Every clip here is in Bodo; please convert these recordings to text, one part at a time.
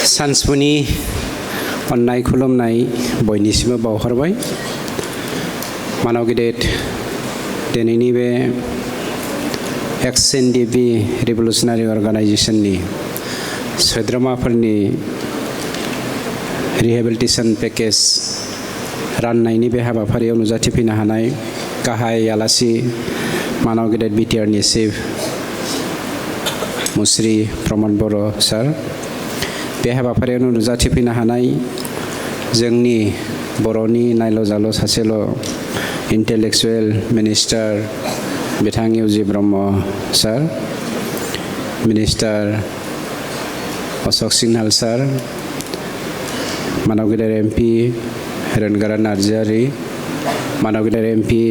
सानजौफुनि अननाय खुलुमनाय बयनिसिमबो बावहरबाय। मानव गेदेर दिनैनि बे एक्स-एन-डि-पि रिभलुसनारि अर्गानाइजेशननि सोद्रोमाफोरनि रिहेबिलिटेसन पेकेज राननायनि बे हाबाफारियाव नुजाथिफैनो हानाय गाहाय आलासि मानव गेदेर बिटिआरनि चिफ मुस्रि प्रमद बर' सार, बे हाबाफारियाव नुजाथिफैनो हानाय जोंनि बर'नि नायल' जाल' सासेल' इन्टेलेक्सुवेल मिनिस्टार बिथां इउजि ब्रह्म सार, मिनिस्टार अशोक सिंहाल सार, मानव गेदेर एमपि हेरेनगोरा नार्जारि, मानव गेदेर एमपि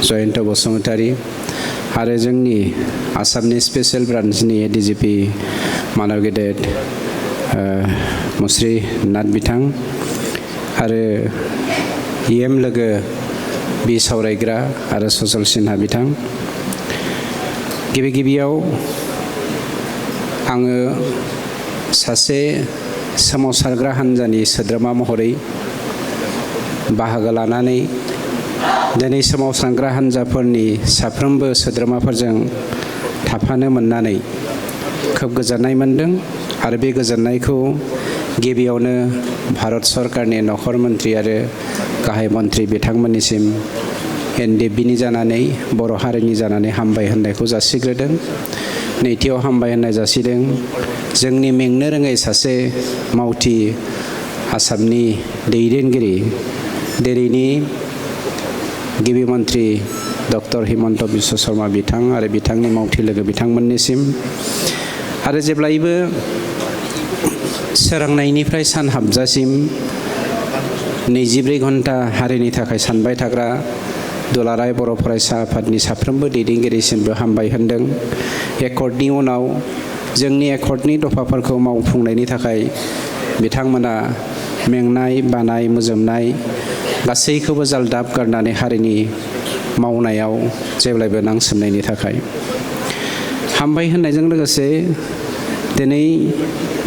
जयन्त बसुमतारी आरो जोंनि आसामनि स्पेशल ब्रान्चनि एडिजिपि मानव गेदेर मुस्रि नाथ बिथां आरो इएम लोगो बि सावरायग्रा आरो सजल सिन्हा बिथां, गिबियाव आङो सासे सोमावसारग्रा हान्जानि सोद्रोमा महरै बाहागो लानानै दिनै सोमावसारग्रा हान्जाफोरनि साफ्रोमबो सोद्रोमाफोरजों थाफानो मोननानै खोब गोजोननाय मोनदों आरो बे गोजोननायखौ गिबियावनो भारत सरकारनि नखर मन्त्रि आरो गाहाय मन्त्रि बिथांमोननिसिम एनडिएफबिनि जानानै बर' हारिनि जानानै हामबाय होननायखौ जासिग्रोदों। नैथियाव हामबाय होननाय जासिदों जोंनि मेंनो रोङै सासे मावथि आसामनि दैदेनगिरि दिनैनि गिबि मन्त्रि डक्टर हिमन्त बिश्व शर्मा बिथां आरो बिथांनि मावथि लोगो बिथांमोननिसिम आरो जेब्लायबो सोरांनायनिफ्राय सान हाबजासिम 24 घन्टा हारिनि थाखाय सानबाय थाग्रा दुलाराय बर' फरायसा आफादनि साफ्रोमबो दैदेनगिरिसिमबो हामबाय होनदों। एकर्डनि उनाव जोंनि एकर्डनि दफाफोरखौ मावफुंनायनि थाखाय बिथांमोना मेंनाय बानाय मोजोमनाय गासैखौबो जालदाब गारनानै हारिनि मावनायाव जेब्लायबो नांसोमनायनि थाखाय हामबाय होननायजों लोगोसे दिनै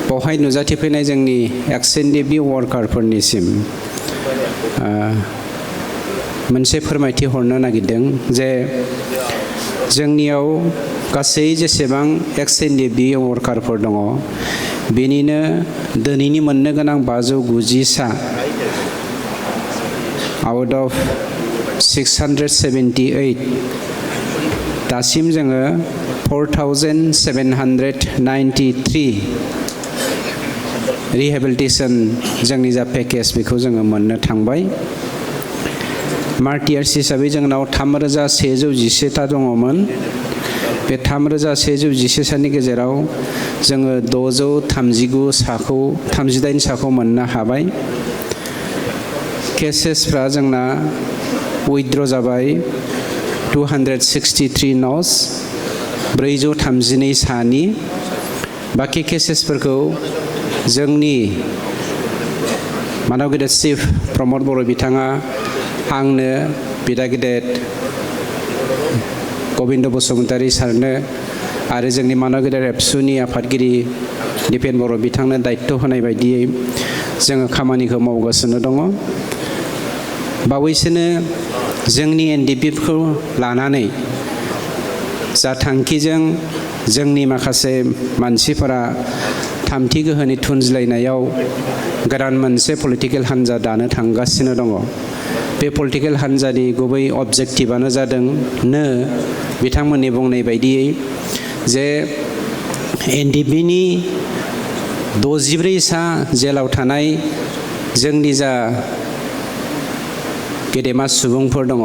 बेवहाय नुजाथिफैनाय जोंनि एक्स-एन-डि-पि वार्कारफोरनिसिम मोनसे फोरमायथि हरनो नागिरदों जे जोंनियाव गासै जेसेबां एक्स-एन-डि-पि वार्कारफोर दङ बेनिनो दिनैनि मोननो गोनां 590 सा आउट अफ 678 दासिम जोङो 4793 रिहेबिलिटेसन जोंनि जा पेकेज बेखौ जोङो मोननो थांबाय। मार्टियार्स हिसाबै जोंनाव 3111 ता दङमोन। बे 3111 सानि गेजेराव जोङो 639 साखौ मोननो हाबाय। केसेसफ्रा जोंना उइथड्र जाबाय 263 न'स 432 सानि। बाखि केसेसफोरखौ जोंनि मानव गेदेर चिफ प्रमद बर' बिथाङा आंनो बिदा गेदेर गबिन्द बसुमतारी सारनो आरो जोंनि मानव गेदेर एबसुनि आफादगिरि दिपेन बर' बिथांनो दायित्व होनाय बायदियै जोङो खामानिखौ मावगासिनो दङ। बावैसोनो जोंनि एनडिएफबिखौ लानानै जा थांखिजों जोंनि माखासे मानसिफोरा थामथि गोहोनि थुनज्लायनायाव गोदान मोनसे पलिटिकेल हान्जा दानो थांगासिनो दङ। बे पलिटिकेल हान्जानि गुबै अबजेक्टिभआनो जादोंनो बिथांमोननि बुंनाय बायदियै जे एनडिएफबिनि 64 सा जेलाव थानाय जोंनि जा गेदेमा सुबुंफोर दङ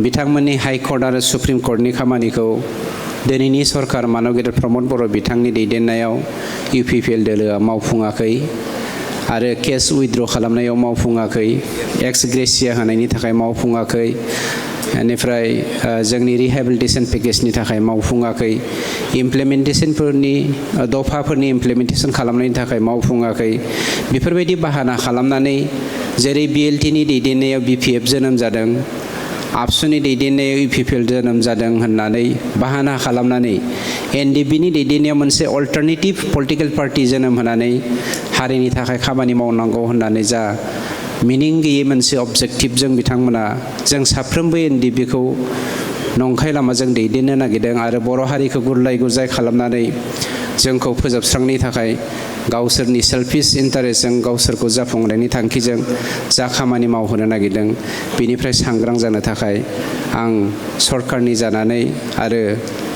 बिथांमोननि हाइकर्ट आरो सुप्रिम कर्टनि खामानिखौ दिनैनि सरकार मानव गेदेर प्रमद बर' बिथांनि दैदेननायाव इउपिपिएल दोलोआ मावफुङाखै आरो केस उइथड्र खालामनायाव मावफुङाखै, एक्स ग्रेसिया होनायनि थाखाय मावफुङाखै, बेनिफ्राय जोंनि रिहेबिलिटेसन पेकेजनि थाखाय मावफुङाखै, इमप्लिमेन्टेसनफोरनि दफाफोरनि इमप्लिमेन्टेसन खालामनायनि थाखाय मावफुङाखै। बेफोरबायदि बाहाना खालामनानै जेरै बिएलटिनि दैदेननायाव बिपिएफ जोनोम जादों आबसुनि दैदेननायाव इउपिपिएल जोनोम जादों होननानै बाहाना खालामनानै एनडिपिनि दैदेननायाव मोनसे अल्टारनेटिभ पलिटिकेल पार्टी जोनोम होनानै हारिनि थाखाय खामानि मावनांगौ होननानै जा मिनिं गैयै मोनसे अबजेक्टिभजों बिथांमोना जों साफ्रोमबो एनडिपिखौ नंखाय लामाजों दैदेननो नागिरदों आरो बर' हारिखौ गुरलाय गुजाय खालामनानै जोंखौ फोजोबस्रांनि थाखाय गावसोरनि सेल्फिश इन्टारेस्टजों गावसोरखौ जाफुंनायनि थांखिजों जा खामानि मावहोनो नागिरदों बेनिफ्राय सांग्रां जानो थाखाय आं सरकारनि जानानै आरो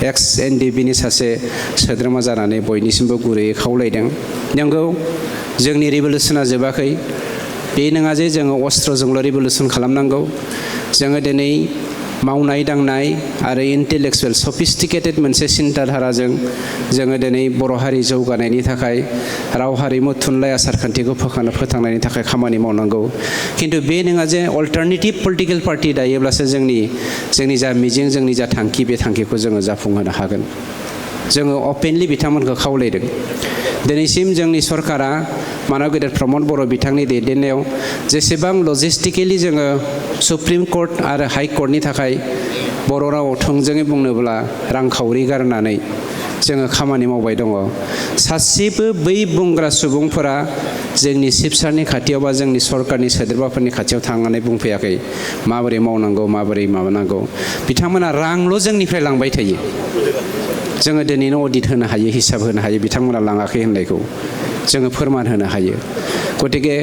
एक्स एनडिपिनि सासे सोद्रोमा जानानै बयनिसिमबो गुरैयै खावलायदों। नंगौ जोंनि रिभलिउसना जोबाखै, बे नङा जे जोङो अस्त्रजोंल' रिभलिउसन खालामनांगौ। जोङो दिनै मावनाय दांनाय आरो इन्टेलेक्सुवेल सफिस्टिकेटेड मोनसे सिन्ताधाराजों जोङो दिनै बर' हारि जौगानायनि थाखाय राव हारिमु थुनलाइ आसारखान्थिखौ फोथांनायनि थाखाय खामानि मावनांगौ। खिन्थु बे नङा जे अल्टारनेटिभ पलिटिकेल पार्टी दायोब्लासो जोंनि जा मिजिं जोंनि जा थांखि बे थांखिखौ जोङो जाफुंहोनो हागोन। जोङो अपेनलि बिथांमोनखौ खावलायदों। दिनैसिम जोंनि सरकारा मानब गेदेर प्रमद बर' बिथांनि दैदेननायाव जेसेबां लजिस्टिकेलि जोङो सुप्रिम कर्ट आरो हाइ कर्टनि थाखाय बर' रावाव थोंजोङै बुंनोब्ला रांखावरि गारनानै जोङो खामानि मावबाय दङ, सासेबो बै बुंग्रा सुबुंफोरा जोंनि सिबसारनि खाथियाव बा जोंनि सरकारनि सोद्रोमाफोरनि खाथियाव थांनानै बुंफैयाखै माबोरै मावनांगौ माबोरै माबानांगौ। बिथांमोना रांल' जोंनिफ्राय लांबाय थायो। जोङो दिनैनो अडिट होनो हायो, हिसाब होनो हायो बिथांमोना लाङाखै होननायखौ जोङो फोरमान होनो हायो। गतिके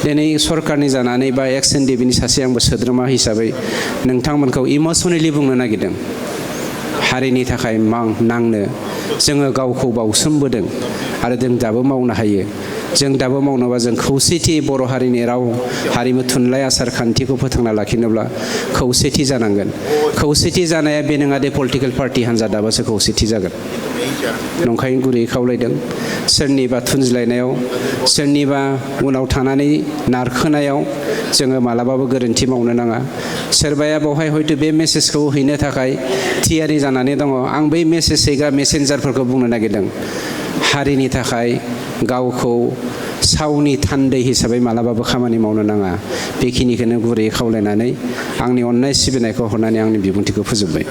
दिनै सरकारनि जानानै बा एक्स एनडिपिनि सासे आंबो सोद्रोमा हिसाबै नोंथांमोनखौ इमसनेलि बुंनो नागिरदों, हारिनि थाखाय नांनो जोङो गावखौ बावसोमबोदों आरो जों दाबो मावनो हायो। जों दाबो मावनोबा जों खौसेथि बर' हारिनि राव हारिमु थुनलाइ आसार खान्थिखौ फोथांना लाखिनोब्ला खौसेथि जानांगोन। खौसेथि जानाया बे नङा दे पलिटिकेल पार्टी हान्जा दाबासो खौसेथि जागोन। नंखायनो गुरैयै खावलायदों। सोरनिबा थुनज्लायनायाव सोरनिबा उनाव थानानै नारखोनायाव जोङो मालाबाबो गोरोन्थि मावनो नाङा। सोरबाया बेवहाय हयथ' बे मेसेजखौ हैनो थाखाय थियारि जानानै दङ। आं बै मेसेज हैग्रा मेसेन्जारफोरखौ बुंनो नागिरदों, हारिनि थाखाय गावखौ सावनि थान्दै हिसाबै मालाबाबो खामानि मावनो नाङा। बेखिनिखौनो गुरैयै खावलायनानै आंनि अननाय सिबिनायखौ हरनानै आंनि बिबुंथिखौ फोजोबबाय।